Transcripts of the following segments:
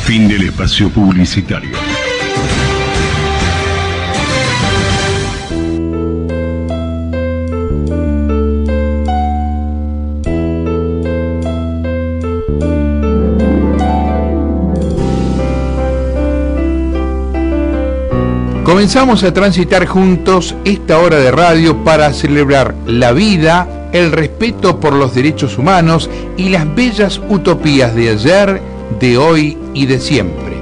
Fin del espacio publicitario. Comenzamos a transitar juntos esta hora de radio para celebrar la vida, el respeto por los derechos humanos y las bellas utopías de ayer, de hoy y de siempre.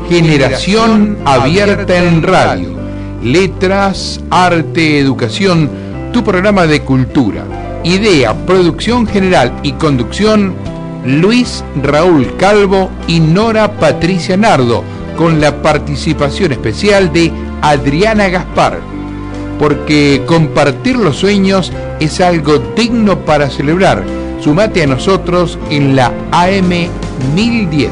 Generación Abierta en Radio. Letras, arte, educación, tu programa de cultura. Idea, producción general y conducción, Luis Raúl Calvo y Nora Patricia Nardo, con la participación especial de Adriana Gaspar, porque compartir los sueños es algo digno para celebrar. Sumate a nosotros en la AM 1010.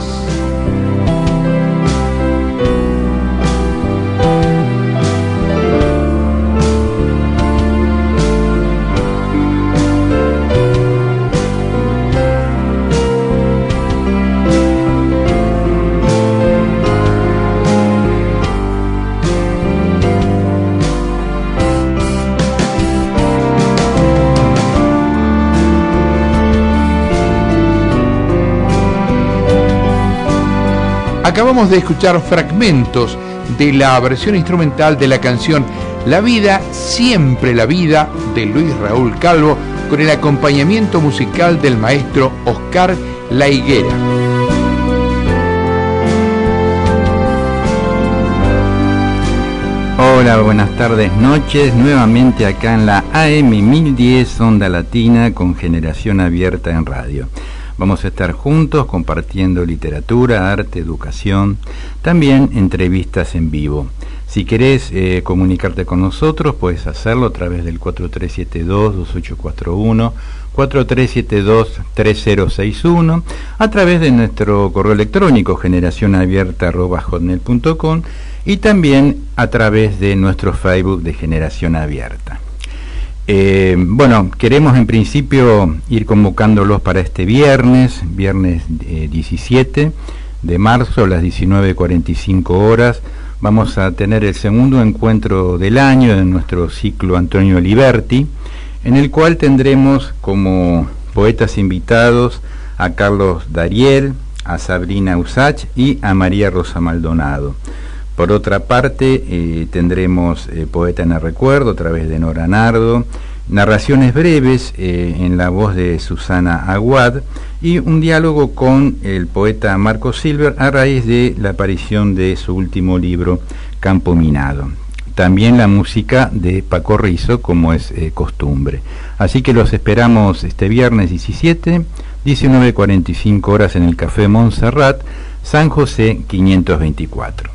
Acabamos de escuchar fragmentos de la versión instrumental de la canción La Vida, Siempre la Vida, de Luis Raúl Calvo, con el acompañamiento musical del maestro Oscar La Higuera. Hola, buenas tardes, noches, nuevamente acá en la AM 1010 Onda Latina con Generación Abierta en Radio. Vamos a estar juntos compartiendo literatura, arte, educación, también entrevistas en vivo. Si querés comunicarte con nosotros, puedes hacerlo a través del 4372-2841, 4372-3061, a través de nuestro correo electrónico generacionabierta@hotmail.com y también a través de nuestro Facebook de Generación Abierta. Bueno, queremos en principio ir convocándolos para este viernes 17 de marzo a las 19:45 horas. Vamos a tener el segundo encuentro del año de nuestro ciclo Antonio Liberti, en el cual tendremos como poetas invitados a Carlos Dariel, a Sabrina Usach y a María Rosa Maldonado. Por otra parte, tendremos Poeta en el Recuerdo a través de Nora Nardo, narraciones breves en la voz de Susana Aguad y un diálogo con el poeta Marco Silver a raíz de la aparición de su último libro, Campo Minado. También la música de Paco Rizzo, como es costumbre. Así que los esperamos este viernes 17, 19:45 horas en el Café Montserrat, San José 524.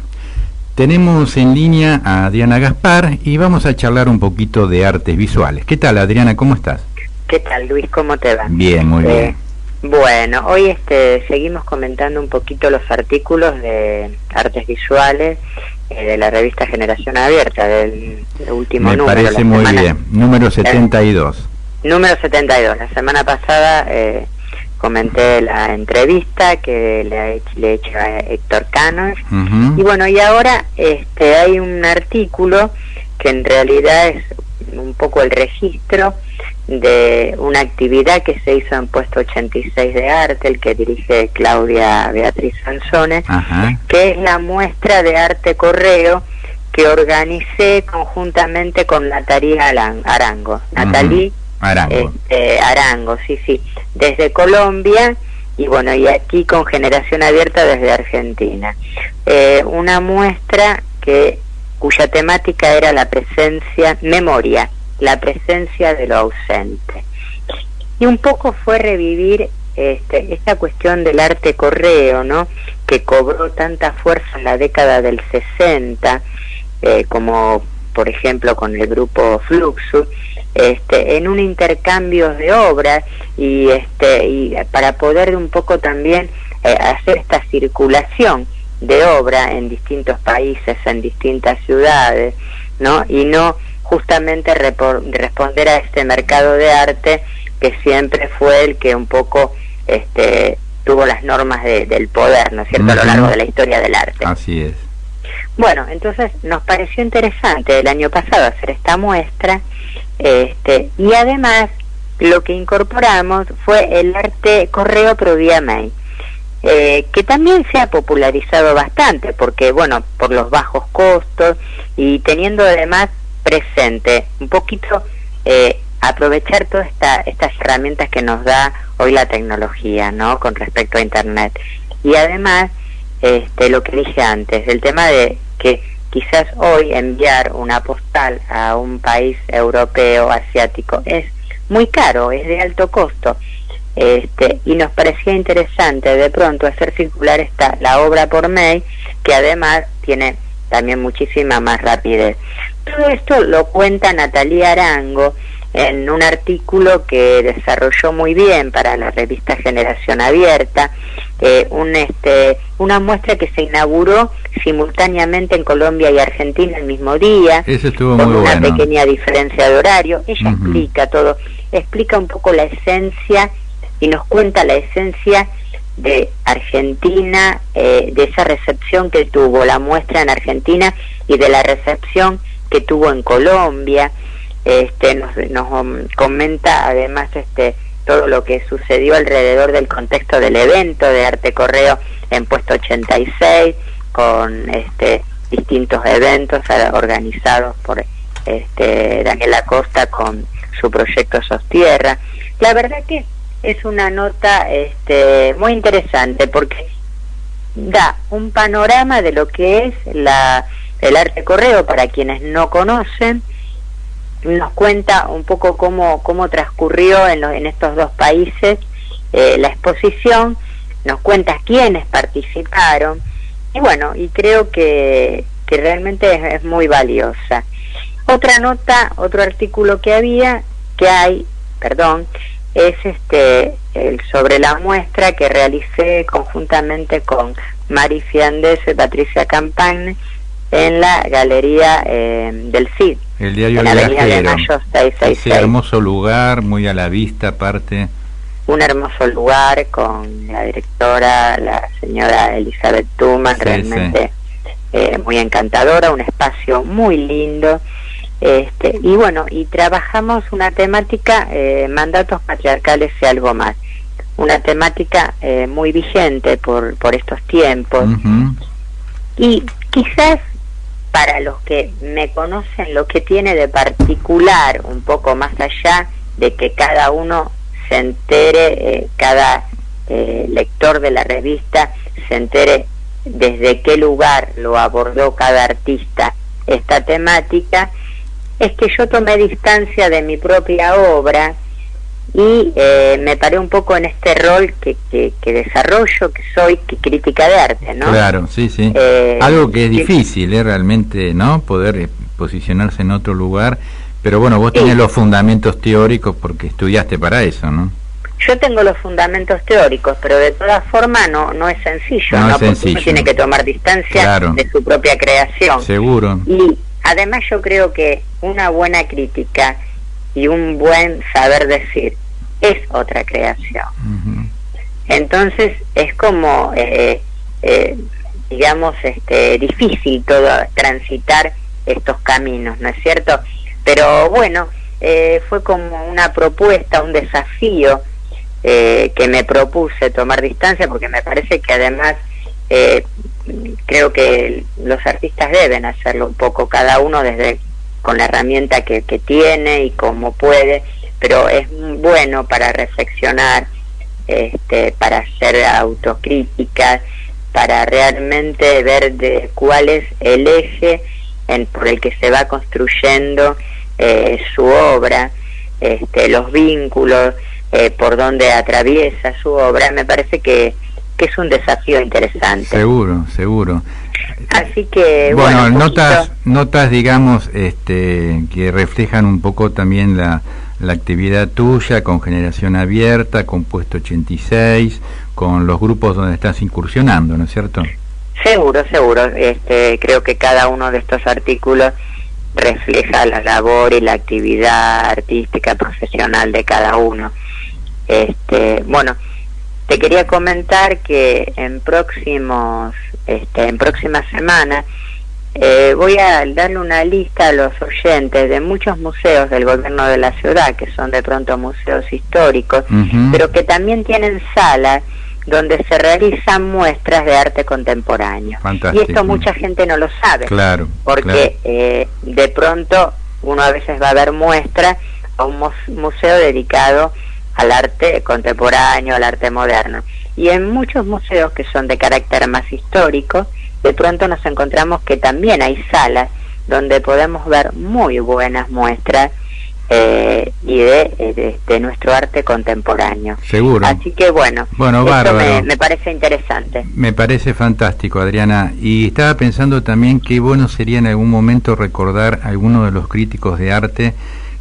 Tenemos en línea a Adriana Gaspar y vamos a charlar un poquito de artes visuales. ¿Qué tal, Adriana? ¿Cómo estás? ¿Qué tal, Luis? ¿Cómo te va? Bien, muy bien. Bueno, hoy seguimos comentando un poquito los artículos de artes visuales de la revista Generación Abierta, del último número. Me parece muy bien. Número 72. Número 72. La semana pasada comenté la entrevista que le he hecho a Héctor Cano. Y bueno, y ahora hay un artículo que en realidad es un poco el registro de una actividad que se hizo en Puesto 86 de Arte, el que dirige Claudia Beatriz Sansone, que es la muestra de arte correo que organicé conjuntamente con Natalie Arango. Natalie Arango, sí, desde Colombia, y bueno, y aquí con Generación Abierta desde Argentina. Una muestra cuya temática era la presencia, memoria, la presencia de lo ausente. Y un poco fue revivir esta cuestión del arte correo, ¿no?, que cobró tanta fuerza en la década del 60, como por ejemplo con el grupo Fluxus, en un intercambio de obras y para poder un poco también hacer esta circulación de obra en distintos países, en distintas ciudades, ¿no? Y no justamente responder a este mercado de arte que siempre fue el que un poco tuvo las normas del poder, ¿no es cierto?, a lo largo de la historia del arte. Así es. Bueno, entonces nos pareció interesante el año pasado hacer esta muestra, y además lo que incorporamos fue el arte correo pro vía mail, que también se ha popularizado bastante, porque bueno, por los bajos costos y teniendo además presente un poquito aprovechar todas estas herramientas que nos da hoy la tecnología, ¿no?, con respecto a internet. Y además lo que dije antes, el tema de que quizás hoy enviar una postal a un país europeo, asiático, es muy caro, es de alto costo, y nos parecía interesante de pronto hacer circular la obra por mail, que además tiene también muchísima más rapidez. Todo esto lo cuenta Natalia Arango en un artículo que desarrolló muy bien para la revista Generación Abierta, una muestra que se inauguró simultáneamente en Colombia y Argentina el mismo día. Eso estuvo con muy una bueno. Pequeña diferencia de horario. Ella explica todo, explica un poco la esencia y nos cuenta la esencia de Argentina, de esa recepción que tuvo la muestra en Argentina y de la recepción que tuvo en Colombia. Nos comenta además todo lo que sucedió alrededor del contexto del evento de Arte Correo en Puesto 86, con distintos eventos organizados por Daniela Costa con su proyecto Sostierra. La verdad que es una nota muy interesante, porque da un panorama de lo que es el Arte Correo para quienes no conocen. Nos cuenta un poco cómo transcurrió en estos dos países la exposición, nos cuenta quiénes participaron, y bueno, y creo que realmente es muy valiosa. Otra nota, otro artículo que hay, es sobre la muestra que realicé conjuntamente con Mari Fiandeso y Patricia Campagne en la Galería del CID, el Diario en la Avenida de Viajero. Mayo 666. Ese hermoso lugar, muy a la vista aparte. Un hermoso lugar con la directora, la señora Elizabeth Tuman, Sí, realmente muy encantadora, un espacio muy lindo. Y bueno, y trabajamos una temática, mandatos patriarcales y algo más, una temática muy vigente por estos tiempos. Y quizás para los que me conocen, lo que tiene de particular, un poco más allá de que cada uno se entere, cada lector de la revista se entere desde qué lugar lo abordó cada artista esta temática, es que yo tomé distancia de mi propia obra y me paré un poco en este rol que desarrollo, que soy crítica de arte, ¿no? Claro, sí, sí. Algo que es difícil, realmente, ¿no? Poder posicionarse en otro lugar, pero bueno, vos tenés los fundamentos teóricos porque estudiaste para eso, ¿no? Yo tengo los fundamentos teóricos, pero de todas formas no es sencillo, ¿no? Porque uno tiene que tomar distancia de su propia creación. Seguro. Y además yo creo que una buena crítica y un buen saber decir es otra creación. Entonces es como digamos difícil todo transitar estos caminos, ¿no es cierto? Pero bueno, fue como una propuesta, un desafío que me propuse tomar distancia, porque me parece que además creo que los artistas deben hacerlo un poco, cada uno con la herramienta que tiene y como puede, pero es bueno para reflexionar, para hacer autocríticas, para realmente ver cuál es el eje por el que se va construyendo su obra, los vínculos, por donde atraviesa su obra. Me parece que es un desafío interesante. Seguro, seguro. Así que bueno, notas digamos que reflejan un poco también la actividad tuya con Generación Abierta, con Puesto 86, con los grupos donde estás incursionando, ¿no es cierto? Seguro. Creo que cada uno de estos artículos refleja la labor y la actividad artística profesional de cada uno. Bueno, te quería comentar que en próximas semanas voy a darle una lista a los oyentes de muchos museos del gobierno de la ciudad, que son de pronto museos históricos, pero que también tienen salas donde se realizan muestras de arte contemporáneo. Fantástico. Y esto mucha gente no lo sabe, claro, porque de pronto uno a veces va a ver muestras a un museo dedicado al arte contemporáneo, al arte moderno. Y en muchos museos que son de carácter más histórico, de pronto nos encontramos que también hay salas donde podemos ver muy buenas muestras y de nuestro arte contemporáneo. Seguro. Así que bueno esto me parece interesante. Me parece fantástico, Adriana. Y estaba pensando también que bueno sería en algún momento recordar a algunos de los críticos de arte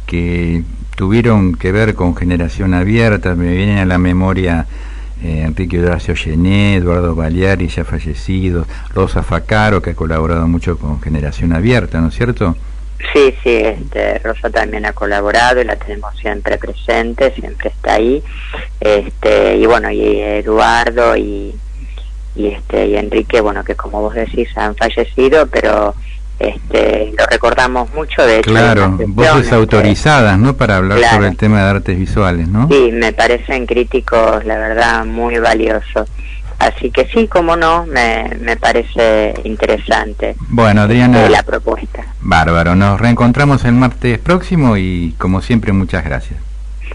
que tuvieron que ver con Generación Abierta. Me vienen a la memoria Enrique Horacio Gené, Eduardo Baleari, ya fallecidos, Rosa Facaro, que ha colaborado mucho con Generación Abierta, ¿no es cierto? Sí, Rosa también ha colaborado y la tenemos siempre presente, siempre está ahí, y bueno, y Eduardo y Enrique, bueno, que como vos decís han fallecido, pero lo recordamos mucho. De hecho, claro, voces autorizadas, ¿no?, para hablar sobre el tema de artes visuales, ¿no? Sí, me parecen críticos, la verdad, muy valiosos. Así que sí, como no, me parece interesante. Bueno, Adriana, la propuesta. Bárbaro, nos reencontramos el martes próximo y como siempre muchas gracias.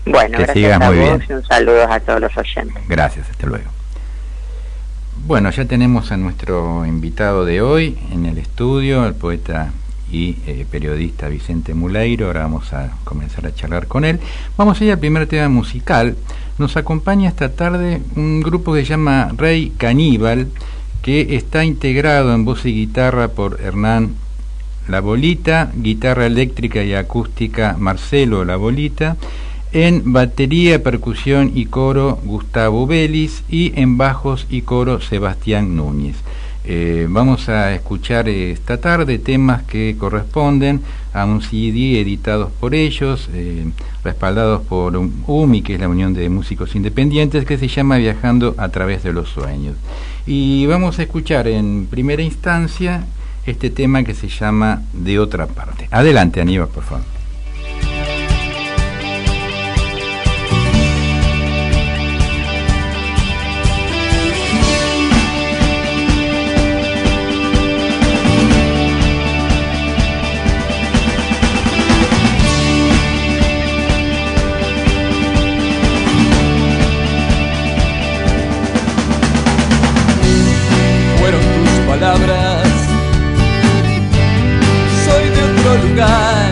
Bueno, gracias a vos y un saludo a todos los oyentes. Gracias, hasta luego. Bueno, ya tenemos a nuestro invitado de hoy en el estudio, el poeta y periodista Vicente Muleiro. Ahora vamos a comenzar a charlar con él. Vamos a ir al primer tema musical. Nos acompaña esta tarde un grupo que se llama Rey Caníbal, que está integrado en voz y guitarra por Hernán La Bolita, guitarra eléctrica y acústica Marcelo La Bolita, en batería, percusión y coro Gustavo Vélez y en bajos y coro Sebastián Núñez. Vamos a escuchar esta tarde temas que corresponden a un CD editados por ellos, respaldados por UMI, que es la Unión de Músicos Independientes, que se llama Viajando a través de los sueños. Y vamos a escuchar en primera instancia este tema que se llama De otra parte. Adelante, Aníbal, por favor. Palabras, soy de otro lugar,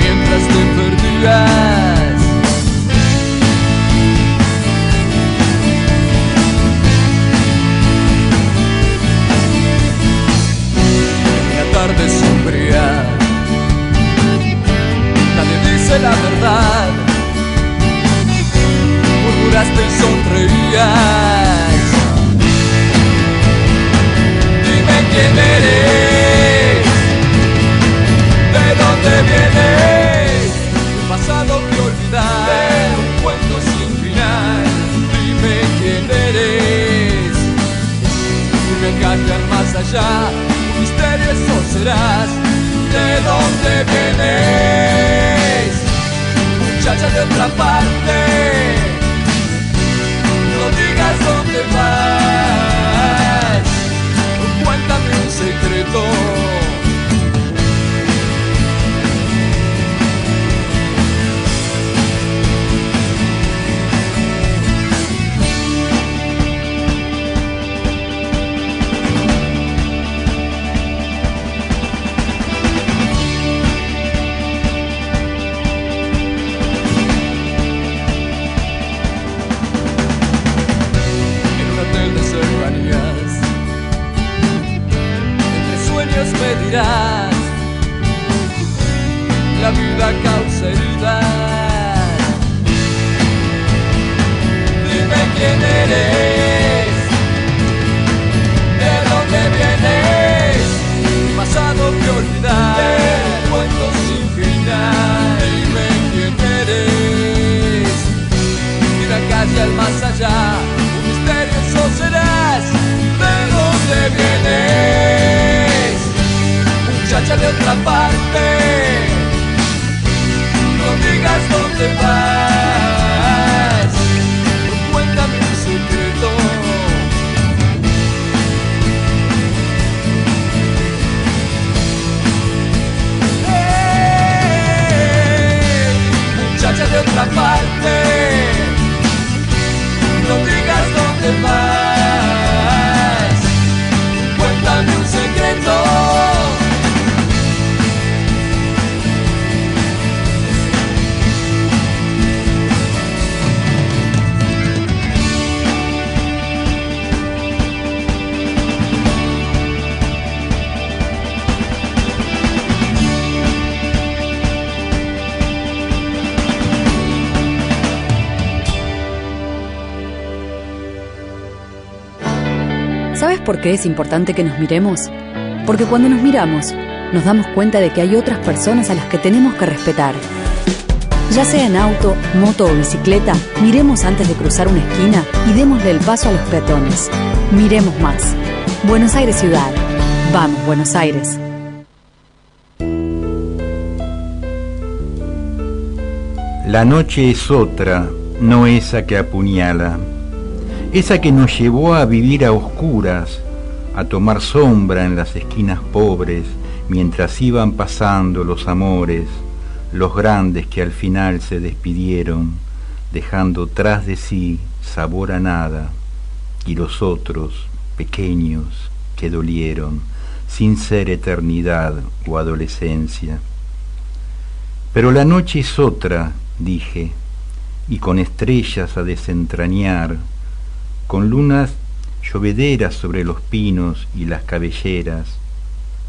mientras te perdías. Una tarde sombría, nadie dice la verdad, murmuraste y sonreías. ¿Quién eres? ¿De dónde vienes? El pasado que olvidar, de un cuento sin final. Dime quién eres. Dime callar más allá, un misterio eso serás. ¿De dónde vienes? Muchacha de otra parte, no digas dónde vas. Cuéntame un secreto. En un hotel de cercanías, me dirás, la vida causa heridas. Dime quién eres, de dónde vienes, el pasado que olvidar, un cuento sin final. Dime quién eres, mira acá. otra parte. No digas dónde vas, cuéntame un secreto. Muchacha de otra parte, no digas dónde vas, cuéntame un secreto. ¿Sabes por qué es importante que nos miremos? Porque cuando nos miramos, nos damos cuenta de que hay otras personas a las que tenemos que respetar. Ya sea en auto, moto o bicicleta, miremos antes de cruzar una esquina y démosle el paso a los peatones. Miremos más. Buenos Aires Ciudad. Vamos, Buenos Aires. La noche es otra, no esa que apuñala. Esa que nos llevó a vivir a oscuras, a tomar sombra en las esquinas pobres, mientras iban pasando los amores, los grandes que al final se despidieron, dejando tras de sí sabor a nada, y los otros, pequeños, que dolieron, sin ser eternidad o adolescencia. Pero la noche es otra, dije, y con estrellas a desentrañar, con lunas llovederas sobre los pinos y las cabelleras,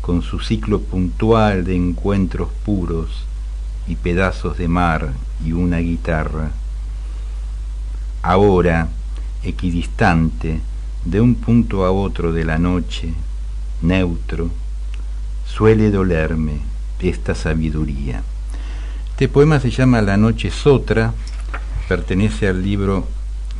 con su ciclo puntual de encuentros puros y pedazos de mar y una guitarra. Ahora, equidistante, de un punto a otro de la noche, neutro, suele dolerme esta sabiduría. Este poema se llama La noche es otra, pertenece al libro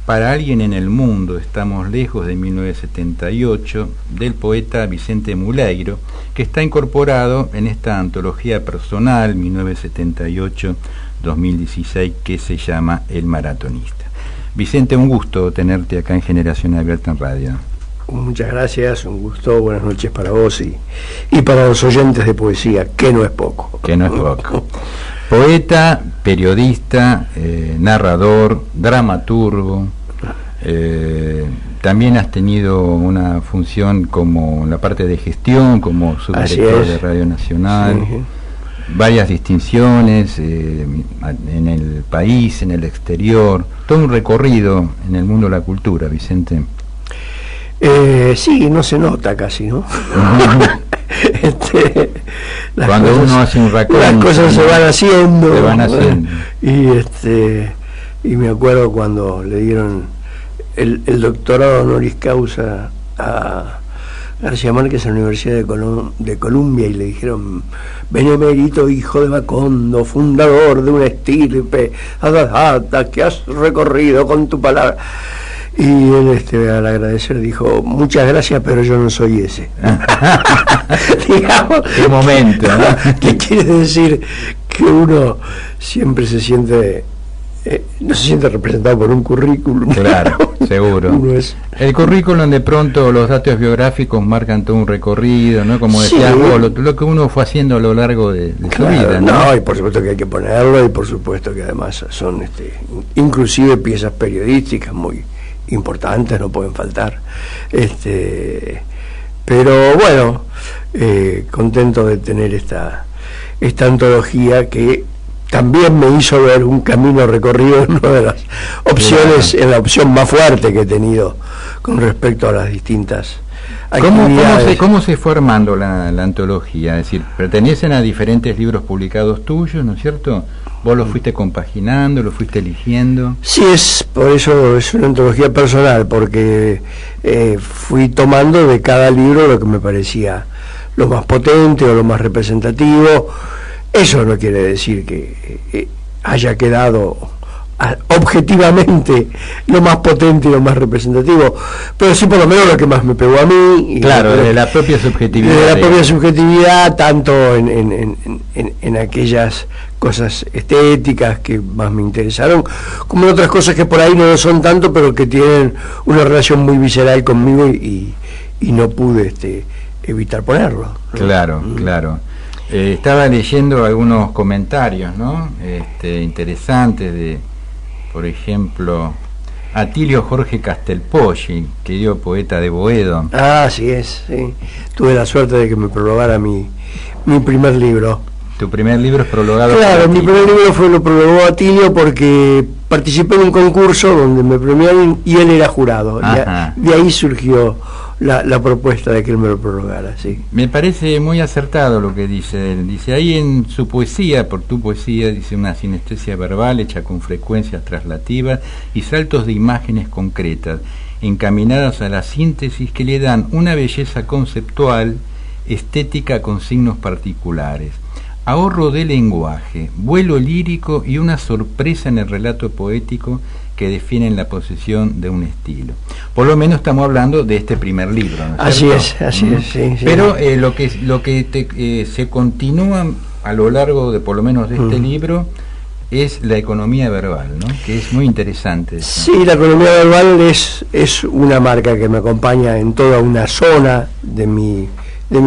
Para alguien en el mundo estamos lejos, de 1978, del poeta Vicente Muleiro, que está incorporado en esta antología personal 1978-2016 que se llama El Maratonista. Vicente, un gusto tenerte acá en Generación Abierta en Radio. Muchas gracias, un gusto, buenas noches para vos y para los oyentes de poesía, que no es poco. Que no es poco. Poeta, periodista, narrador, dramaturgo. También has tenido una función como en la parte de gestión, como subdirector de Radio Nacional, sí. Varias distinciones en el país, en el exterior, todo un recorrido en el mundo de la cultura, Vicente. Sí, no se nota casi, ¿no? Cuando cosas, uno hace un recorrido, las cosas se van haciendo. Se van haciendo. Y me acuerdo cuando le dieron el doctorado honoris causa a García Márquez en la Universidad de Columbia y le dijeron: benemérito hijo de Macondo, fundador de una estirpe que has recorrido con tu palabra. Y él al agradecer dijo: muchas gracias, pero yo no soy ese. Digamos, qué momento, ¿no? ¿Qué quiere decir? Que uno siempre se siente no se siente representado por un currículum. Claro, seguro. El currículum, de pronto los datos biográficos marcan todo un recorrido, ¿no? Como decías vos, lo que uno fue haciendo a lo largo de su vida, ¿no? No, y por supuesto que hay que ponerlo, y por supuesto que además son inclusive piezas periodísticas muy importantes, no pueden faltar. Pero bueno, contento de tener esta antología que también me hizo ver un camino recorrido en una de las opciones, en la opción más fuerte que he tenido con respecto a las distintas actividades. ¿Cómo se fue armando la antología? Es decir, pertenecen a diferentes libros publicados tuyos, ¿no es cierto? ¿Vos lo fuiste compaginando, lo fuiste eligiendo? Sí, por eso es una antología personal, porque fui tomando de cada libro lo que me parecía lo más potente o lo más representativo. Eso no quiere decir que haya quedado objetivamente lo más potente y lo más representativo, pero sí por lo menos lo que más me pegó a mí. Y claro, de la propia subjetividad. De la propia subjetividad, tanto en aquellas cosas estéticas que más me interesaron, como en otras cosas que por ahí no lo son tanto, pero que tienen una relación muy visceral conmigo y no pude evitar ponerlo, ¿no? Claro, claro. Estaba leyendo algunos comentarios, ¿no? Interesantes de, por ejemplo, Atilio Jorge Castelpoggi, querido poeta de Boedo. Sí. Tuve la suerte de que me prologara mi primer libro. ¿Tu primer libro es prologado? Claro, mi primer libro lo prologó Atilio porque participé en un concurso donde me premiaron y él era jurado. De ahí surgió la propuesta de que él me lo prologara, sí. Me parece muy acertado lo que dice él. Dice, ahí en su poesía, por tu poesía, dice, una sinestesia verbal hecha con frecuencias traslativas y saltos de imágenes concretas, encaminadas a la síntesis que le dan una belleza conceptual, estética con signos particulares. Ahorro de lenguaje, vuelo lírico y una sorpresa en el relato poético que definen la posesión de un estilo. Por lo menos estamos hablando de este primer libro, ¿no es cierto? Así es, sí. Pero lo que se continúa a lo largo de por lo menos de este libro es la economía verbal, ¿no? Que es muy interesante eso. Sí, la economía verbal es una marca que me acompaña en toda una zona de mi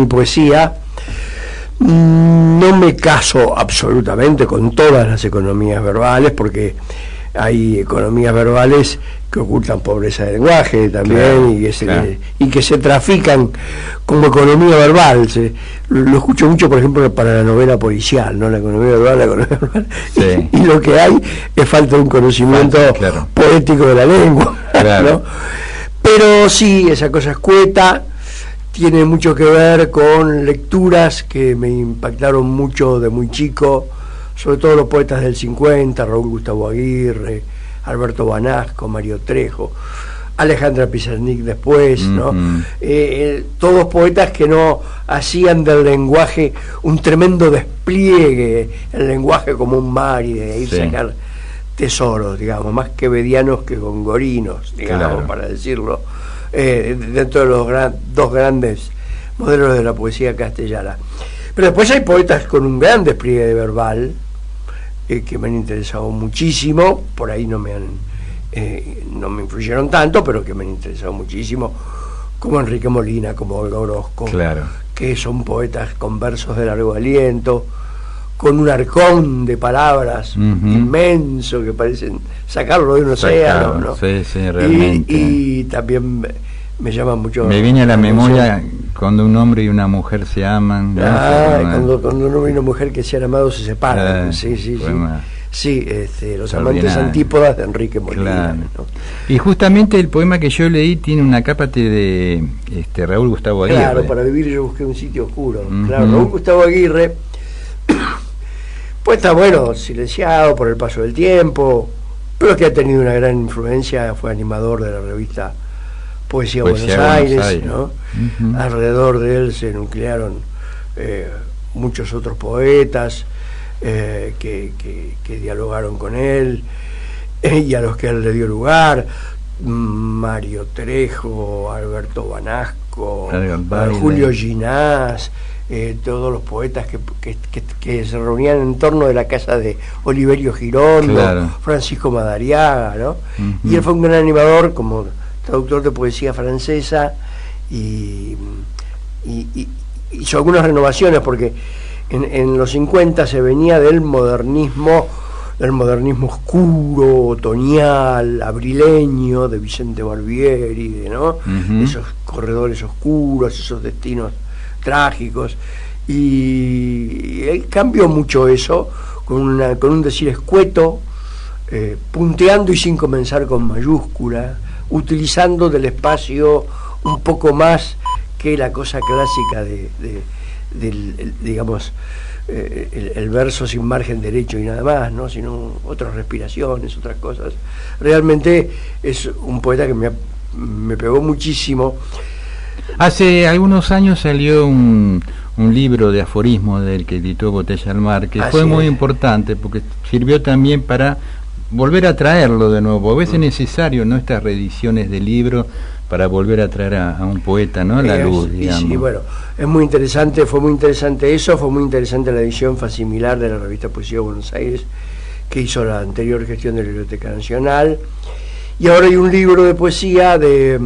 poesía. No me caso absolutamente con todas las economías verbales, porque hay economías verbales que ocultan pobreza de lenguaje también, claro, y que se trafican como economía verbal. Lo escucho mucho, por ejemplo, para la novela policial, ¿no? La economía verbal. Sí. Y lo que hay es falta de un conocimiento poético de la lengua, claro. ¿No? Pero sí, esa cosa escueta tiene mucho que ver con lecturas que me impactaron mucho de muy chico, sobre todo los poetas del 50, Raúl Gustavo Aguirre, Alberto Banasco, Mario Trejo, Alejandra Pizarnik después, ¿no? Todos poetas que no hacían del lenguaje un tremendo despliegue, el lenguaje como un mar, y de ahí sacar tesoros, digamos, más quevedianos que gongorinos, digamos, para decirlo, dentro de los dos grandes modelos de la poesía castellana. Pero después hay poetas con un gran despliegue verbal que me han interesado muchísimo, por ahí no me influyeron tanto, pero que me han interesado muchísimo, como Enrique Molina, como Olga Orozco, claro, que son poetas con versos de largo aliento, con un arcón de palabras inmenso que parecen sacarlo de un océano, ¿no? Sí, realmente. Y también me llama mucho. Me viene a la memoria cuando un hombre y una mujer se aman. Cuando un hombre y una mujer que se han amado se separan. Sí. Los amantes antípodas de Enrique Molina. Claro. ¿No? Y justamente el poema que yo leí tiene una cápate de Raúl Gustavo Aguirre. Claro, para vivir yo busqué un sitio oscuro. Claro, Raúl Gustavo Aguirre, poeta, bueno, silenciado por el paso del tiempo, pero que ha tenido una gran influencia, fue animador de la revista Poesía Buenos Aires, ¿no? Alrededor de él se nuclearon muchos otros poetas que dialogaron con él y a los que él le dio lugar: Mario Trejo, Alberto Banasco, Julio Ginás, todos los poetas que se reunían en torno de la casa de Oliverio Girondo, Francisco Madariaga, ¿no? Y él fue un gran animador como traductor de poesía francesa, y hizo algunas renovaciones, porque en los 50 se venía del modernismo oscuro, otoñal, abrileño, de Vicente Barbieri, ¿no? Esos corredores oscuros, esos destinos trágicos, y él cambió mucho eso con un decir escueto, punteando y sin comenzar con mayúscula, utilizando del espacio un poco más que la cosa clásica digamos, el verso sin margen derecho y nada más, ¿no? Sino otras respiraciones, otras cosas. Realmente es un poeta que me pegó muchísimo. Hace algunos años salió un libro de aforismos del que editó Botella al Mar, que fue muy importante porque sirvió también para volver a traerlo de nuevo. A veces es necesario, ¿no?, estas reediciones de libros para volver a traer a un poeta, ¿no?, a la luz, digamos. Sí, bueno, es muy interesante, fue muy interesante eso, fue muy interesante la edición facimilar de la revista Poesía de Buenos Aires que hizo la anterior gestión de la Biblioteca Nacional. Y ahora hay un libro de poesía de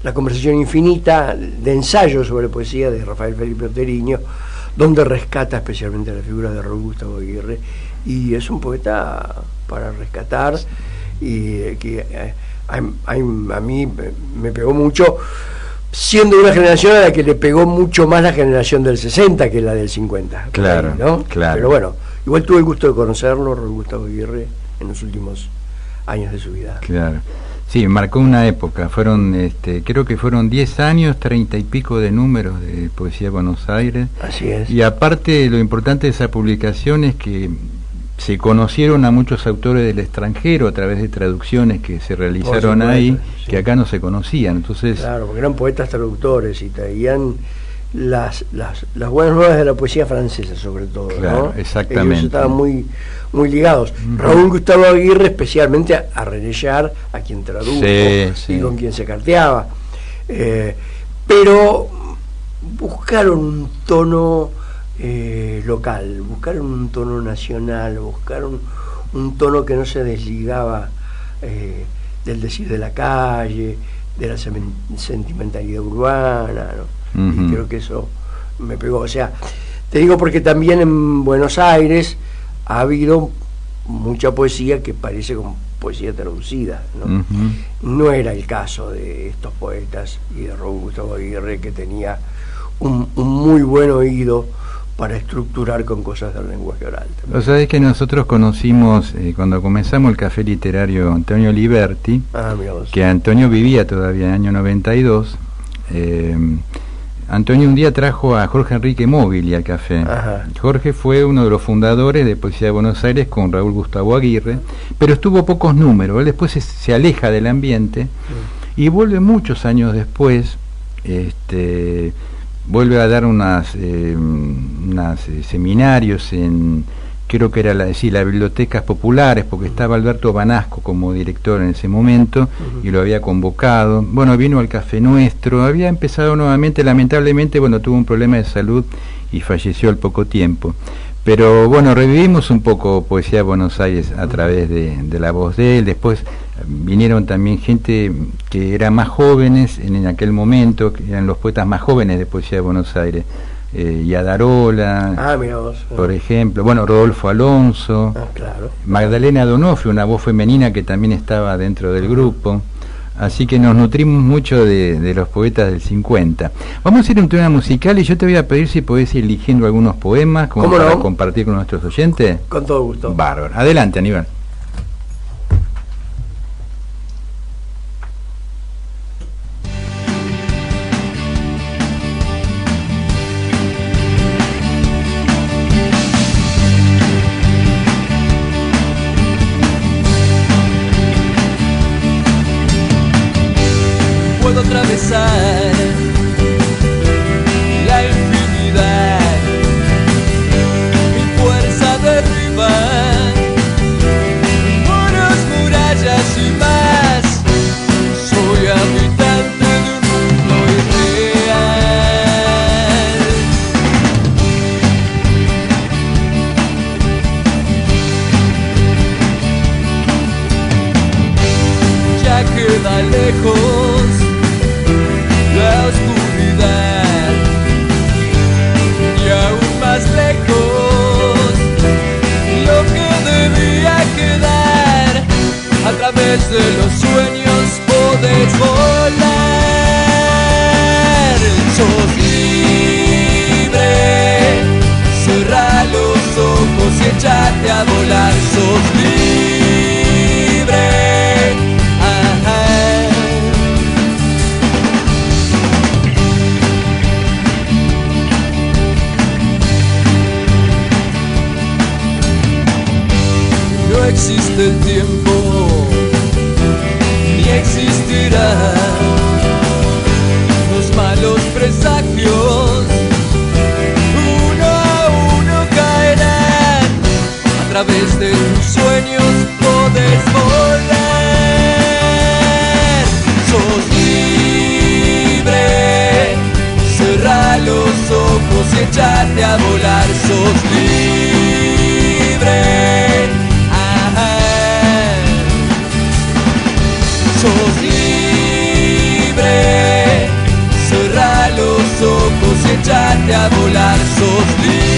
La conversación infinita, de ensayos sobre poesía de Rafael Felipe Oteriño, donde rescata especialmente la figura de Raúl Gustavo Aguirre, y es un poeta para rescatar, y que a mí me pegó mucho, siendo una generación a la que le pegó mucho más la generación del 60 que la del 50. Claro, ahí, ¿no? Claro. Pero bueno, igual tuve el gusto de conocerlo, Raúl Gustavo Aguirre, en los últimos años de su vida. Claro. Sí, marcó una época, creo que fueron 10 años, 30 y pico de números de Poesía de Buenos Aires. Así es. Y aparte, lo importante de esa publicación es que se conocieron a muchos autores del extranjero a través de traducciones que se realizaron ahí, sí, que acá no se conocían. Entonces, claro, porque eran poetas traductores y traían las buenas nuevas de la poesía francesa, sobre todo, claro, ¿no? Exactamente. Ellos estaban muy ligados. Raúl Gustavo Aguirre, especialmente a René Char, a quien tradujo, sí. y con quien se carteaba. Pero buscaron un tono local, buscaron un tono nacional, buscaron un tono que no se desligaba del decir de la calle, de la sentimentalidad urbana, ¿no? Y creo que eso me pegó. O sea, te digo porque también en Buenos Aires ha habido mucha poesía que parece como poesía traducida, ¿no? No era el caso de estos poetas y de Raúl Gustavo Aguirre, que tenía un muy buen oído para estructurar con cosas del lenguaje oral también. O sea, es que nosotros conocimos, cuando comenzamos el Café Literario, Antonio Liberti, que Antonio vivía todavía en el año 92. Antonio un día trajo a Jorge Enrique Móvil al café. Ajá. Jorge fue uno de los fundadores de Poesía de Buenos Aires con Raúl Gustavo Aguirre, pero estuvo pocos números. Él después se aleja del ambiente y vuelve muchos años después, vuelve a dar unos seminarios en, creo que era las bibliotecas populares, porque estaba Alberto Banasco como director en ese momento, y lo había convocado. Bueno, vino al Café Nuestro, había empezado nuevamente, lamentablemente, tuvo un problema de salud y falleció al poco tiempo. Pero bueno, revivimos un poco Poesía de Buenos Aires a través de la voz de él. Después vinieron también gente que eran más jóvenes en aquel momento, que eran los poetas más jóvenes de Poesía de Buenos Aires. Yadarola, mira vos, por ejemplo, Rodolfo Alonso, claro. Magdalena Donofrio, una voz femenina que también estaba dentro del grupo. Así que nos nutrimos mucho de los poetas del 50. Vamos a ir a un tema musical y yo te voy a pedir si podés ir eligiendo algunos poemas como para compartir con nuestros oyentes. Con todo gusto. Bárbaro. Adelante, Aníbal. Atravesar la infinidad, mi fuerza derriba muros, murallas y más. Soy habitante de un mundo irreal. Ya queda lejos la oscuridad, y aún más lejos lo que debía quedar. A través de los sueños podés volar. Sos libre, cerrá los ojos y echate a volar. Sos libre. No existe el tiempo, ni existirá. Los malos presagios uno a uno caerán. A través de tus sueños podrás echarte a volar, sos libre. Sos libre, cerrá los ojos y echate a volar, sos libre.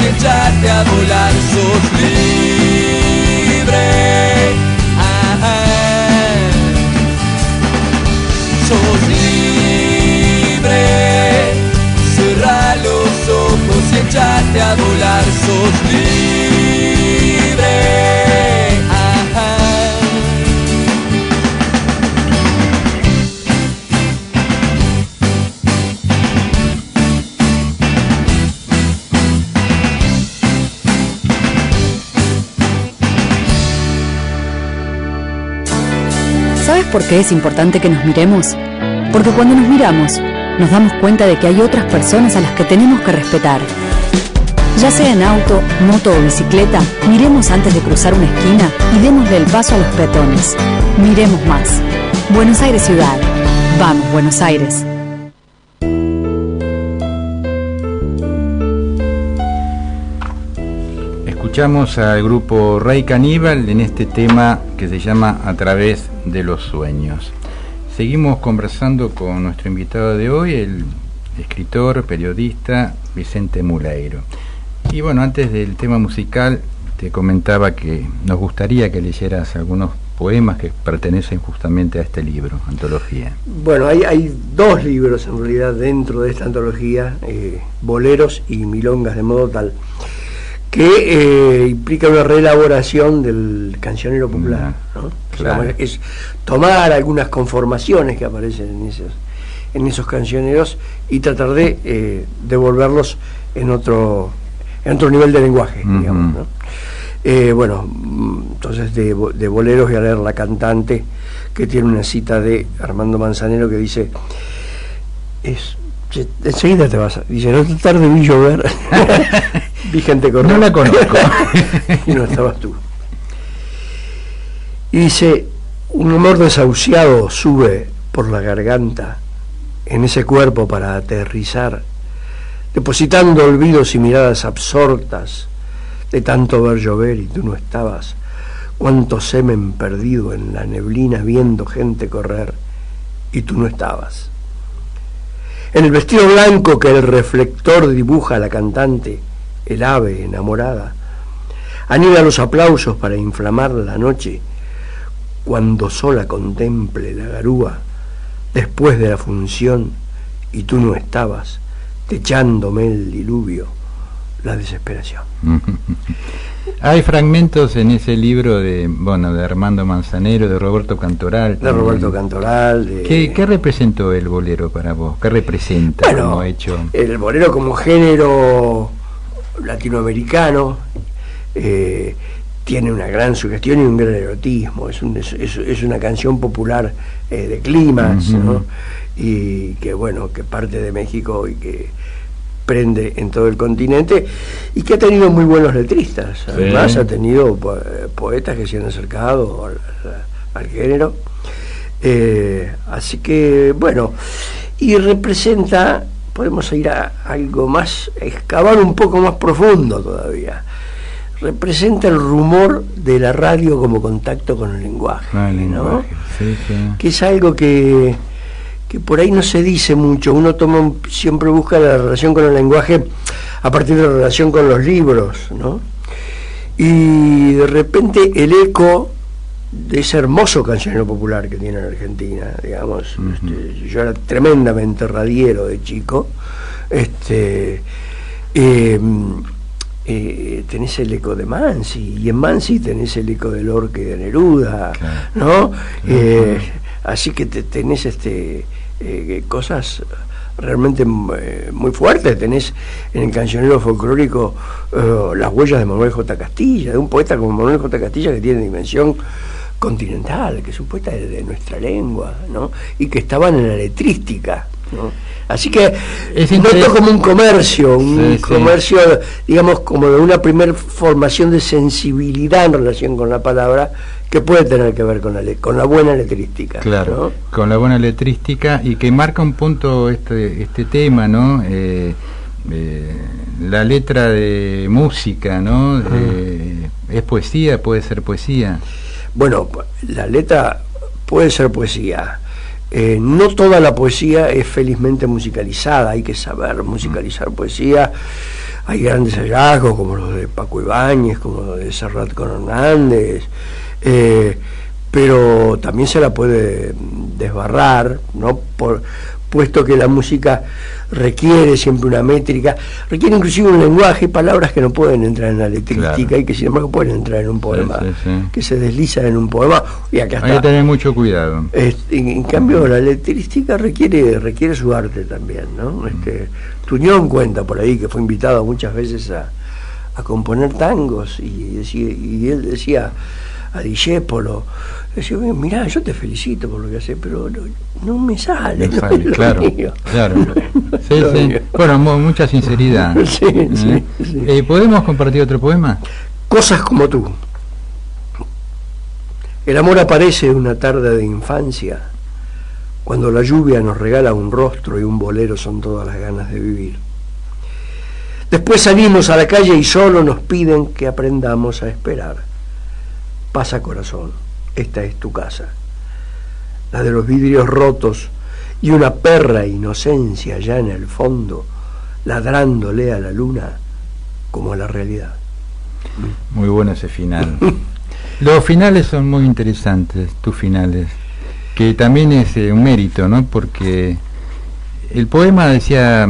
Echate a volar, sos libre. Sos libre, cerrá los ojos y echate a volar, sos libre. ¿Sabes por qué es importante que nos miremos? Porque cuando nos miramos, nos damos cuenta de que hay otras personas a las que tenemos que respetar. Ya sea en auto, moto o bicicleta, miremos antes de cruzar una esquina y démosle el paso a los peatones. Miremos más. Buenos Aires Ciudad. Vamos, Buenos Aires. Escuchamos al grupo Rey Caníbal en este tema que se llama A través de los sueños. Seguimos conversando con nuestro invitado de hoy, el escritor, periodista Vicente Muleiro. Y bueno, antes del tema musical te comentaba que nos gustaría que leyeras algunos poemas que pertenecen justamente a este libro, antología. Bueno, hay dos libros en realidad dentro de esta antología, Boleros y Milongas de modo tal, que implica una reelaboración del cancionero popular, ¿no? Claro. O sea, es tomar algunas conformaciones que aparecen en esos cancioneros y tratar de devolverlos en otro nivel de lenguaje, digamos, ¿no? Bueno, entonces de Boleros voy a leer La Cantante, que tiene una cita de Armando Manzanero que dice: enseguida te vas a... Dice, no tarde vi llover. Vi gente correr. No la conozco. Y no estabas tú. Y dice: un humor desahuciado sube por la garganta en ese cuerpo para aterrizar, depositando olvidos y miradas absortas de tanto ver llover y tú no estabas. Cuánto semen perdido en la neblina viendo gente correr y tú no estabas. En el vestido blanco que el reflector dibuja a la cantante, el ave enamorada, anida los aplausos para inflamar la noche, cuando sola contemple la garúa, después de la función, y tú no estabas, techándome el diluvio, la desesperación. Hay fragmentos en ese libro de Armando Manzanero, de Roberto Cantoral. De Roberto Cantoral. ¿Qué representó el bolero para vos? ¿Qué representa? Bueno, como hecho? El bolero como género latinoamericano tiene una gran sugestión y un gran erotismo. Es una canción popular de clímax, ¿no? Y que parte de México y que prende en todo el continente y que ha tenido muy buenos letristas. Además ha tenido poetas que se han acercado al género, así que y representa, podemos ir a algo más, excavar un poco más profundo todavía, representa el rumor de la radio como contacto con el lenguaje, ¿no? Sí. Que es algo que por ahí no se dice mucho. Uno siempre busca la relación con el lenguaje a partir de la relación con los libros, ¿no? Y de repente el eco de ese hermoso cancionero popular que tiene en Argentina, digamos, yo era tremendamente radiero de chico, tenés el eco de Mansi, y en Mansi tenés el eco de Lorca y de Neruda, ¿no? Así que tenés cosas realmente muy fuertes. Tenés en el cancionero folclórico las huellas de Manuel J. Castilla, de un poeta como Manuel J. Castilla, que tiene dimensión continental, que es un poeta de nuestra lengua, ¿no? Y que estaban en la letrística, ¿no? Así que noto como un comercio, comercio, digamos, como de una primer formación de sensibilidad en relación con la palabra, que puede tener que ver con la buena letrística. Claro, ¿no? Con la buena letrística, y que marca un punto este tema, ¿no? La letra de música, ¿no? ¿Es poesía? ¿Puede ser poesía? Bueno, la letra puede ser poesía. No toda la poesía es felizmente musicalizada, hay que saber musicalizar poesía. Hay grandes hallazgos como los de Paco Ibáñez, como los de Serrat con Hernández, pero también se la puede desbarrar, ¿no? Puesto que la música requiere siempre una métrica, requiere inclusive un lenguaje y palabras que no pueden entrar en la letrística, claro, y que sin embargo pueden entrar en un poema, que se deslizan en un poema, y acá está. Hay que tener mucho cuidado. En cambio la letrística requiere su arte también, ¿no? Tuñón cuenta por ahí que fue invitado muchas veces a componer tangos, y él decía a Discépolo, decía, mirá, yo te felicito por lo que haces, pero no me sale. No sale, claro, claro. Sí. Bueno, mucha sinceridad. Sí. ¿Podemos compartir otro poema? Cosas como tú. El amor aparece una tarde de infancia, cuando la lluvia nos regala un rostro y un bolero son todas las ganas de vivir. Después salimos a la calle y solo nos piden que aprendamos a esperar. Pasa, corazón, esta es tu casa, la de los vidrios rotos y una perra inocencia allá en el fondo, ladrándole a la luna como a la realidad. Muy bueno ese final. Los finales son muy interesantes, tus finales, que también es un mérito, ¿no? Porque el poema, decía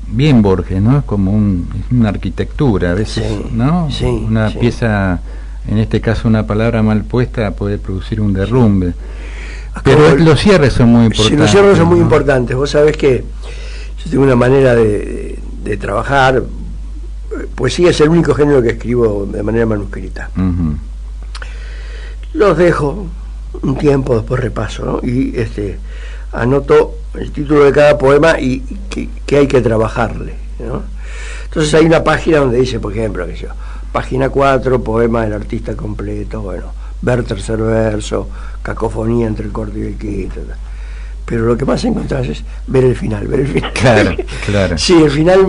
bien Borges, ¿no? Es como una arquitectura a veces, ¿no? Una pieza. En este caso, una palabra mal puesta puede producir un derrumbe. Pero los cierres son muy importantes. Sí, los cierres son muy importantes. Vos sabés que yo tengo una manera de trabajar. Poesía es el único género que escribo de manera manuscrita. Los dejo un tiempo, después repaso, ¿no? Y anoto el título de cada poema y que hay que trabajarle, ¿no? Entonces hay una página donde dice, por ejemplo, que yo, página 4, poema del artista completo, bueno, ver tercer verso, cacofonía entre el corto y el quinto. Pero lo que más encontrás es ver el final. Claro. Sí, el final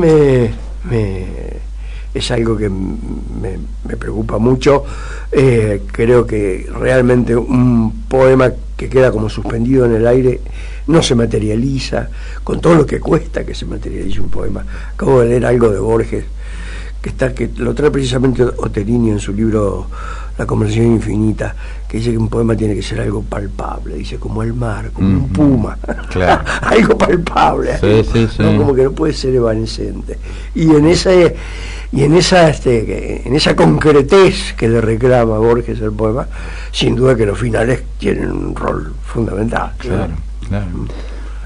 es algo que me preocupa mucho. Creo que realmente un poema que queda como suspendido en el aire no se materializa, con todo lo que cuesta que se materialice un poema. Acabo de leer algo de Borges, que lo trae precisamente Oterini en su libro La conversación infinita, que dice que un poema tiene que ser algo palpable, dice, como el mar, como un puma, claro. Algo palpable, sí. ¿no? Como que no puede ser evanescente. Y en esa concretez que le reclama Borges el poema, sin duda que los finales tienen un rol fundamental. Claro.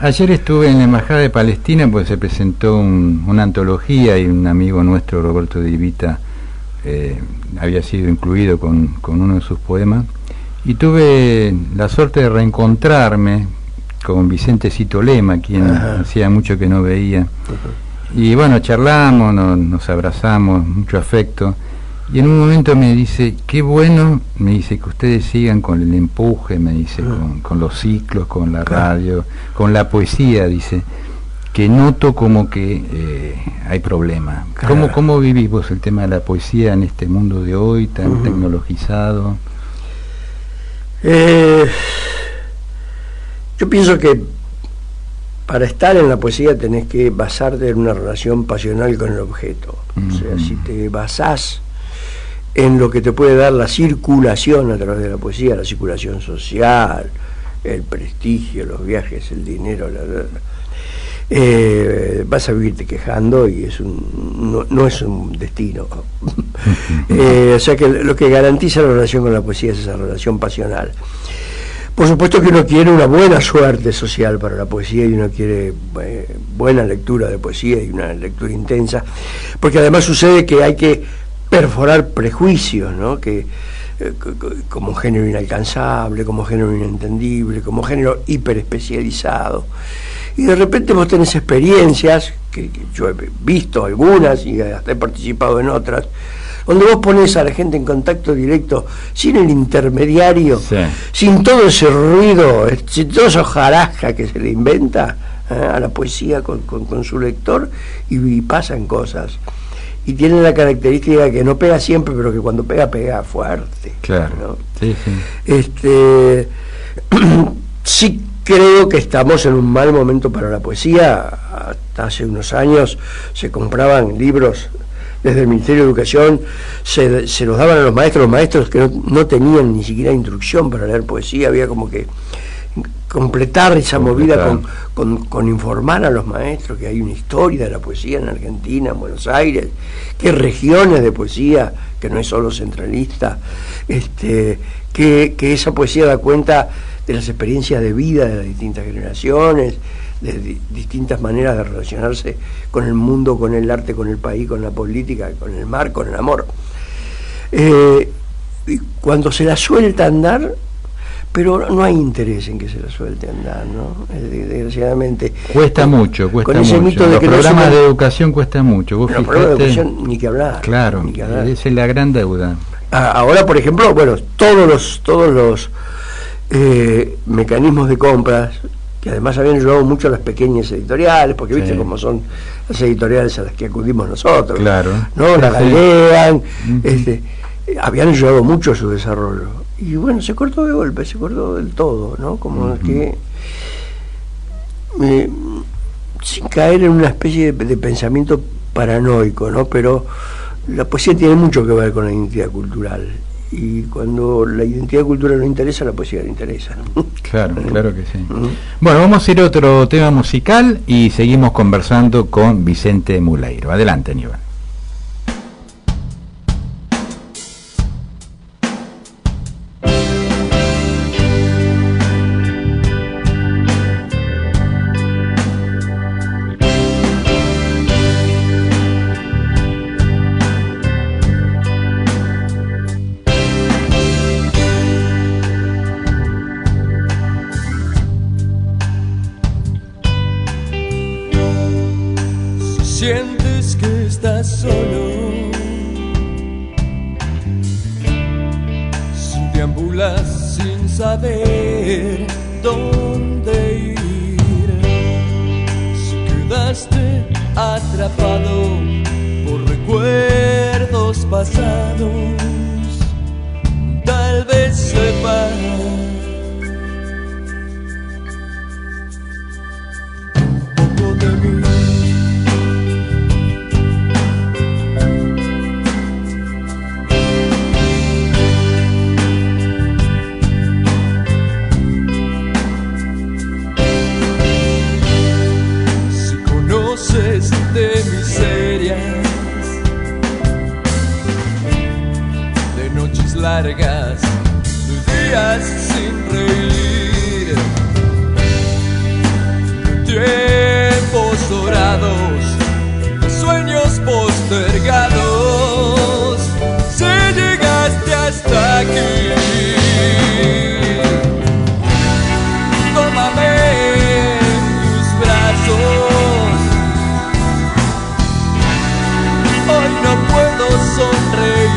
Ayer estuve en la Embajada de Palestina, pues se presentó una antología, y un amigo nuestro, Roberto Di Vita, había sido incluido con uno de sus poemas, y tuve la suerte de reencontrarme con Vicente Citolema, quien hacía mucho que no veía, y bueno, charlamos, nos abrazamos, mucho afecto, y en un momento me dice, qué bueno, me dice, que ustedes sigan con el empuje, me dice, con los ciclos, con la radio, con la poesía, dice, que noto como que hay problemas. ¿Cómo vivís vos el tema de la poesía en este mundo de hoy tan tecnologizado? Yo pienso que para estar en la poesía tenés que basarte en una relación pasional con el objeto. O sea, si te basás en lo que te puede dar la circulación a través de la poesía, la circulación social, el prestigio, los viajes, el dinero, vas a vivirte quejando, y no es un destino. O sea que lo que garantiza la relación con la poesía es esa relación pasional. Por supuesto que uno quiere una buena suerte social para la poesía y uno quiere buena lectura de poesía y una lectura intensa, porque además sucede que hay que perforar prejuicios, ¿no? Que como género inalcanzable, como género inentendible, como género hiperespecializado. Y de repente vos tenés experiencias, que yo he visto algunas y hasta he participado en otras, donde vos pones a la gente en contacto directo, sin el intermediario, sí, sin todo ese ruido, sin toda esa hojarasca que se le inventa a la poesía con su lector, y pasan cosas. Y tiene la característica que no pega siempre, pero que cuando pega, pega fuerte. Claro. ¿No? Sí, sí. Sí creo que estamos en un mal momento para la poesía. Hasta hace unos años se compraban libros desde el Ministerio de Educación, se los daban a los maestros que no tenían ni siquiera instrucción para leer poesía. Había como que completar esa movida con informar a los maestros que hay una historia de la poesía en Argentina, en Buenos Aires, que hay regiones de poesía, que no es solo centralista, que esa poesía da cuenta de las experiencias de vida de las distintas generaciones, de distintas maneras de relacionarse con el mundo, con el arte, con el país, con la política, con el mar, con el amor. Y cuando se la suelta andar, pero no hay interés en que se la suelte andar, ¿no? Desgraciadamente. Cuesta mucho. Con ese mito de los que programas de educación cuesta mucho. Vos los programas de educación ni que hablar. Claro, ni que hablar. Esa es la gran deuda. Ahora, por ejemplo, bueno, todos los mecanismos de compras, que además habían ayudado mucho a las pequeñas editoriales, porque viste cómo son las editoriales a las que acudimos nosotros, claro, ¿no? La Galean, habían ayudado mucho a su desarrollo. Y bueno, se cortó de golpe, se cortó del todo, ¿no? Como que sin caer en una especie de pensamiento paranoico, ¿no? Pero la poesía tiene mucho que ver con la identidad cultural. Y cuando la identidad cultural no interesa, la poesía no interesa, ¿no? Claro, claro que sí. Bueno, vamos a ir a otro tema musical y seguimos conversando con Vicente Muleiro. Adelante, Aníbal. Sientes que estás solo, si deambulas sin saber dónde ir, si quedaste atrapado por recuerdos pasados, tal vez sepas un poco de mí. De miserias, de noches largas, de días sin reír, de tiempos dorados, de sueños postergados, si llegaste hasta aquí, tómame en tus brazos. Hoy no puedo sonreír,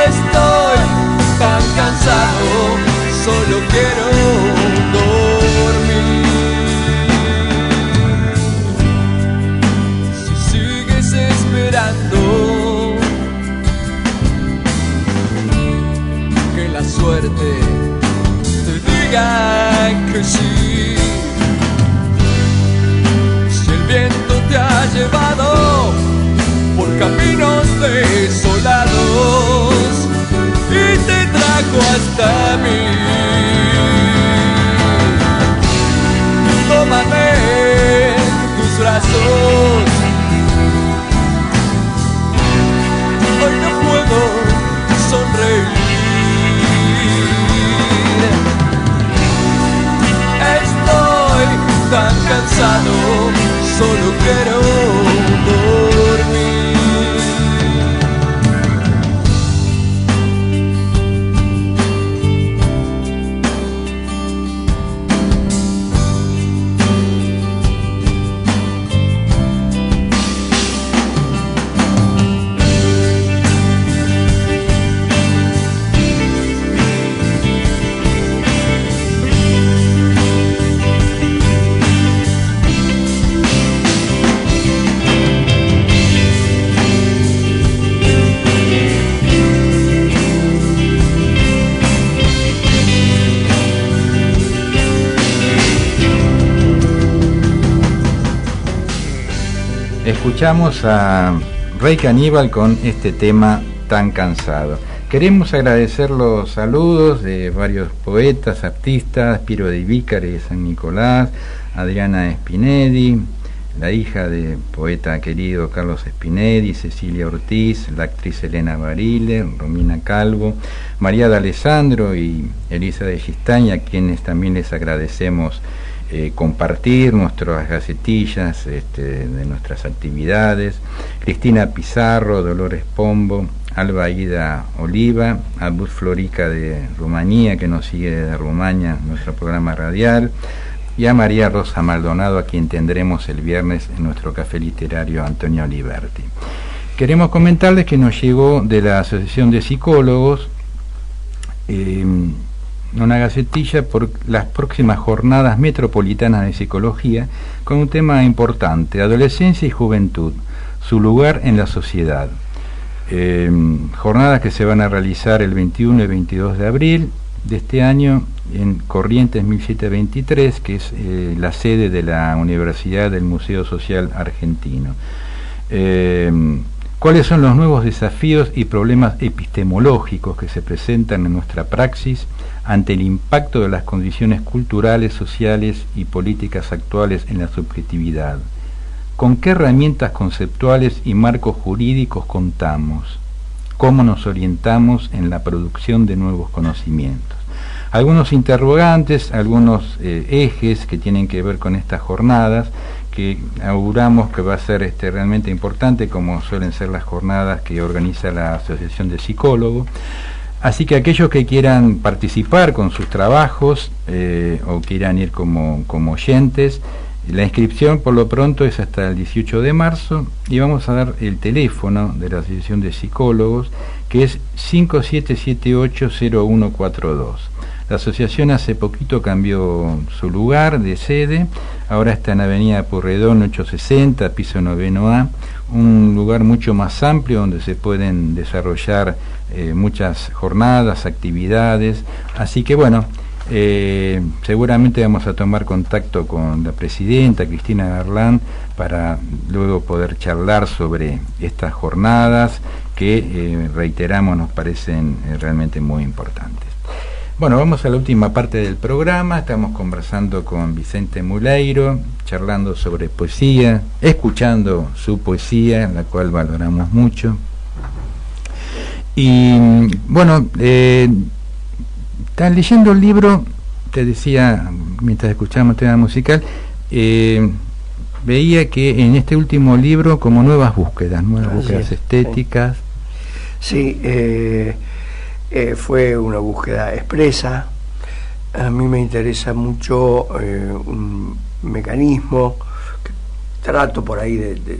estoy tan cansado, solo quiero dormir. Si sigues esperando que la suerte te diga que sí, el viento te ha llevado por caminos desolados y te trajo hasta mí. Tómame en tus brazos, hoy no puedo solo quiero dormir. Escuchamos a Rey Caníbal con este tema Tan Cansado. Queremos agradecer los saludos de varios poetas, artistas, Piero de Vícare de San Nicolás, Adriana Spinelli, la hija del poeta querido Carlos Spinelli, Cecilia Ortiz, la actriz Elena Barile, Romina Calvo, María de Alessandro y Elisa de Gistaña, a quienes también les agradecemos compartir nuestras gacetillas de nuestras actividades, Cristina Pizarro, Dolores Pombo, Alba Ida Oliva, Albus Florica de Rumanía, que nos sigue desde Rumania, nuestro programa radial, y a María Rosa Maldonado, a quien tendremos el viernes en nuestro café literario Antonio Liberti. Queremos comentarles que nos llegó de la Asociación de Psicólogos una gacetilla por las próximas jornadas metropolitanas de psicología con un tema importante: adolescencia y juventud, su lugar en la sociedad. Jornadas que se van a realizar el 21 y 22 de abril de este año en Corrientes 1723, que es la sede de la Universidad del Museo Social Argentino. ¿Cuáles son los nuevos desafíos y problemas epistemológicos que se presentan en nuestra praxis ante el impacto de las condiciones culturales, sociales y políticas actuales en la subjetividad? ¿Con qué herramientas conceptuales y marcos jurídicos contamos? ¿Cómo nos orientamos en la producción de nuevos conocimientos? Algunos interrogantes, algunos ejes que tienen que ver con estas jornadas, que auguramos que va a ser realmente importante, como suelen ser las jornadas que organiza la Asociación de Psicólogos. Así que aquellos que quieran participar con sus trabajos o quieran ir como oyentes, la inscripción por lo pronto es hasta el 18 de marzo y vamos a dar el teléfono de la Asociación de Psicólogos, que es 5778-0142. La asociación hace poquito cambió su lugar de sede, ahora está en Avenida Purredón 860, piso 9A, un lugar mucho más amplio donde se pueden desarrollar muchas jornadas, actividades, así que bueno, seguramente vamos a tomar contacto con la presidenta Cristina Garland para luego poder charlar sobre estas jornadas que, reiteramos, nos parecen realmente muy importantes. Bueno, vamos a la última parte del programa. Estamos conversando con Vicente Muleiro, charlando sobre poesía, escuchando su poesía, la cual valoramos mucho. Y bueno, estás leyendo el libro, te decía mientras escuchábamos el tema musical, veía que en este último libro como nuevas búsquedas estéticas. Sí, fue una búsqueda expresa. A mí me interesa mucho un mecanismo que trato por ahí de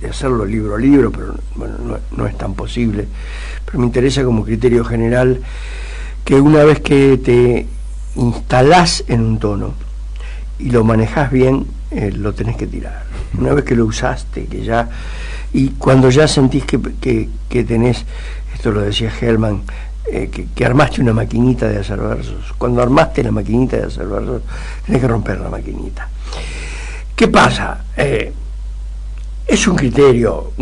hacerlo libro a libro, pero bueno, no es tan posible, pero me interesa como criterio general que una vez que te instalás en un tono y lo manejás bien, lo tenés que tirar. Una vez que lo usaste, que ya, y cuando ya sentís que tenés, esto lo decía Hellman, que armaste una maquinita de hacer versos. Cuando armaste la maquinita de hacer versos, tenés que romper la maquinita. ¿Qué pasa? Es un criterio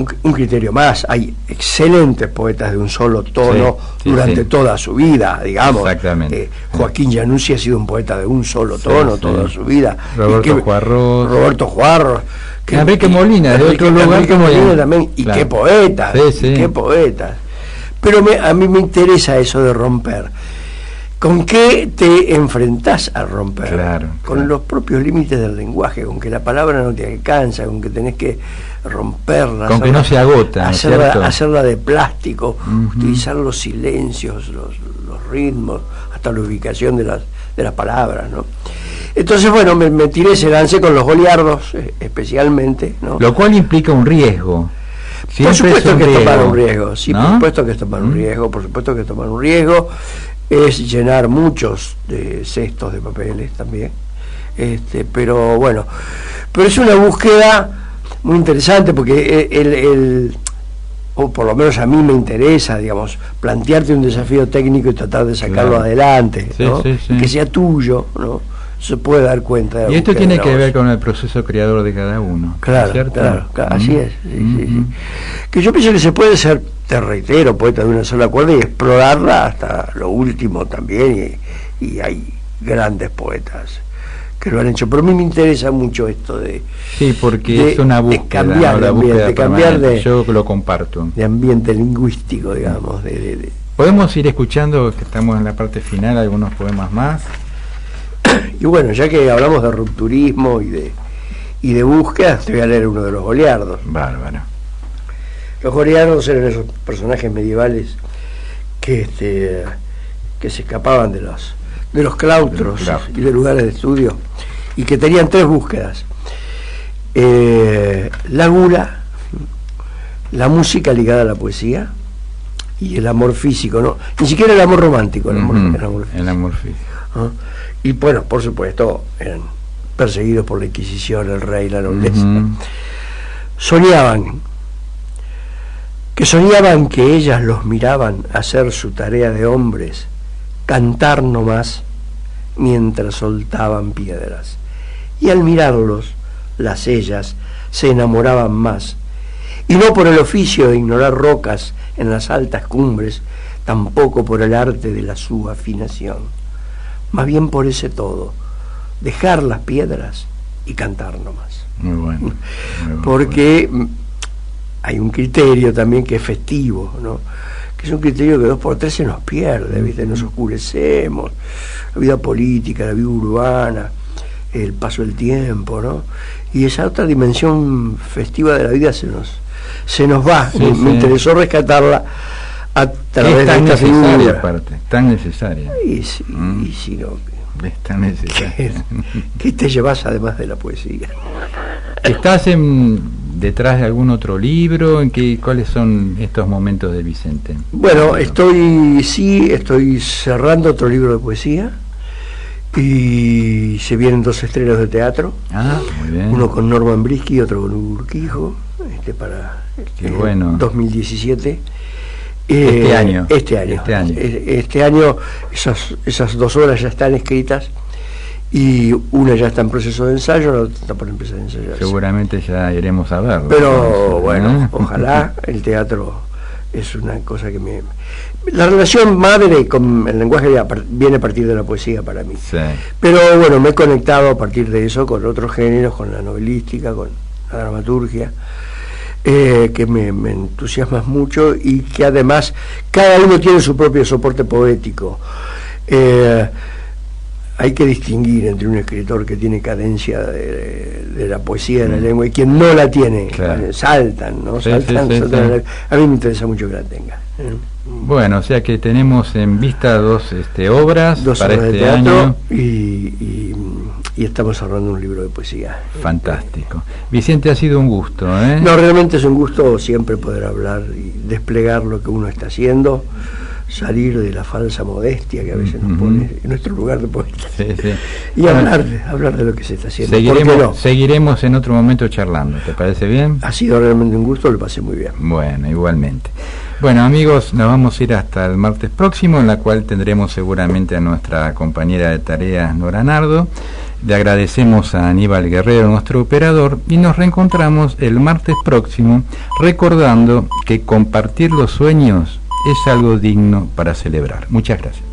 más. Hay excelentes poetas de un solo tono durante toda su vida, digamos. Exactamente. Joaquín Januzzi ha sido un poeta de un solo tono toda su vida. Roberto Juarros. Enrique Molina, de otro lugar que Molina también. Y qué poetas, qué poetas. Pero a mí me interesa eso de romper. ¿con qué te enfrentás a romper? Claro, con claro. los propios límites del lenguaje, con que la palabra no te alcanza, con que tenés que romperla, Con que no se agota, ¿no es cierto? hacerla de plástico, Ujú. utilizar los silencios, los ritmos, hasta la ubicación de las palabras, ¿no? Entonces, bueno, me tiré ese lance con los goliardos, especialmente, ¿no? Lo cual implica un riesgo. Por Siempre supuesto es que es tomar un riesgo, sí, ¿no? por supuesto que es tomar un riesgo, por supuesto que es tomar un riesgo, es llenar muchos de cestos de papeles también, pero bueno, pero es una búsqueda muy interesante porque o por lo menos a mí me interesa, digamos, plantearte un desafío técnico y tratar de sacarlo Claro. adelante, Sí, ¿no? sí, sí. Y que sea tuyo, ¿no? Se puede dar cuenta de la Y esto búsqueda tiene de la que voz. ver con el proceso creador de cada uno. Claro, ¿cierto? claro, así es. Sí, sí, sí. Ujú. Que yo pienso que se puede ser, te reitero, poeta de una sola cuerda y explorarla hasta lo último también, y hay grandes poetas que lo han hecho. Pero a mí me interesa mucho esto de Sí, porque de- es una de búsqueda, cambiar ¿no? de La búsqueda ambiente, cambiar permanente. de- Yo lo comparto. ambiente lingüístico, digamos. Podemos ir escuchando, que estamos en la parte final, algunos poemas más. Y bueno, ya que hablamos de rupturismo y de búsqueda, te voy a leer uno de los goliardos. Bárbaro. Los goliardos eran esos personajes medievales que se escapaban de los claustros y de lugares de estudio y que tenían tres búsquedas: la gula, la música ligada a la poesía y el amor físico, ¿no? Ni siquiera el amor romántico, el amor físico. El amor físico. ¿No? Y bueno, por supuesto, eran perseguidos por la Inquisición, el rey, la nobleza. Soñaban que ellas los miraban hacer su tarea de hombres, cantar nomás, mientras soltaban piedras. Y al mirarlos, las ellas se enamoraban más, y no por el oficio de ignorar rocas en las altas cumbres, tampoco por el arte de la subafinación, más bien por ese todo, dejar las piedras y cantar nomás. Muy bueno. Muy bueno. Porque hay un criterio también que es festivo, ¿no? Que es un criterio que 2x3 se nos pierde, ¿viste? Nos oscurecemos, la vida política, la vida urbana, el paso del tiempo, ¿no? Y esa otra dimensión festiva de la vida se nos va. Sí, me interesó rescatarla a través Es de tan esta necesaria, figura. aparte, tan necesaria. Y si no, Es tan necesaria. ¿qué te llevas además de la poesía? ¿Estás detrás de algún otro libro? ¿Cuáles son estos momentos de Vicente? Bueno, estoy cerrando otro libro de poesía y se vienen 2 estrenos de teatro, Muy bien. uno con Norman Brisky y otro con Hugo Urquijo, para Qué bueno. 2017. Este año. Este año esas 2 obras ya están escritas y una ya está en proceso de ensayo, la otra está por empezar a ensayar. Seguramente ya iremos a verlo. Pero Entonces, bueno, ojalá. El teatro es una cosa que la relación madre con el lenguaje viene a partir de la poesía para mí. Sí. Pero bueno, me he conectado a partir de eso con otros géneros, con la novelística, con la dramaturgia, que me entusiasma mucho y que además cada uno tiene su propio soporte poético. Hay que distinguir entre un escritor que tiene cadencia de la poesía de la lengua y quien no la tiene. Claro. Saltan, ¿no? Sí, Saltan. sí. A mí me interesa mucho que la tenga. Bueno, o sea que tenemos en vista 2 obras 2 para obras de este teatro año. y estamos cerrando un libro de poesía. Fantástico. Vicente, ha sido un gusto, ¿eh? No, realmente es un gusto siempre poder hablar y desplegar lo que uno está haciendo, salir de la falsa modestia que a veces nos pone en nuestro lugar de poeta. Sí, sí. Y hablar de lo que se está haciendo. ¿Por qué no? Seguiremos en otro momento charlando, ¿te parece bien? Ha sido realmente un gusto, lo pasé muy bien. Bueno, igualmente. Bueno, amigos, nos vamos a ir hasta el martes próximo, en la cual tendremos seguramente a nuestra compañera de tareas, Nora Nardo. Le agradecemos a Aníbal Guerrero, nuestro operador, y nos reencontramos el martes próximo, recordando que compartir los sueños es algo digno para celebrar. Muchas gracias.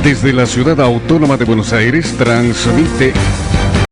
Desde la ciudad autónoma de Buenos Aires transmite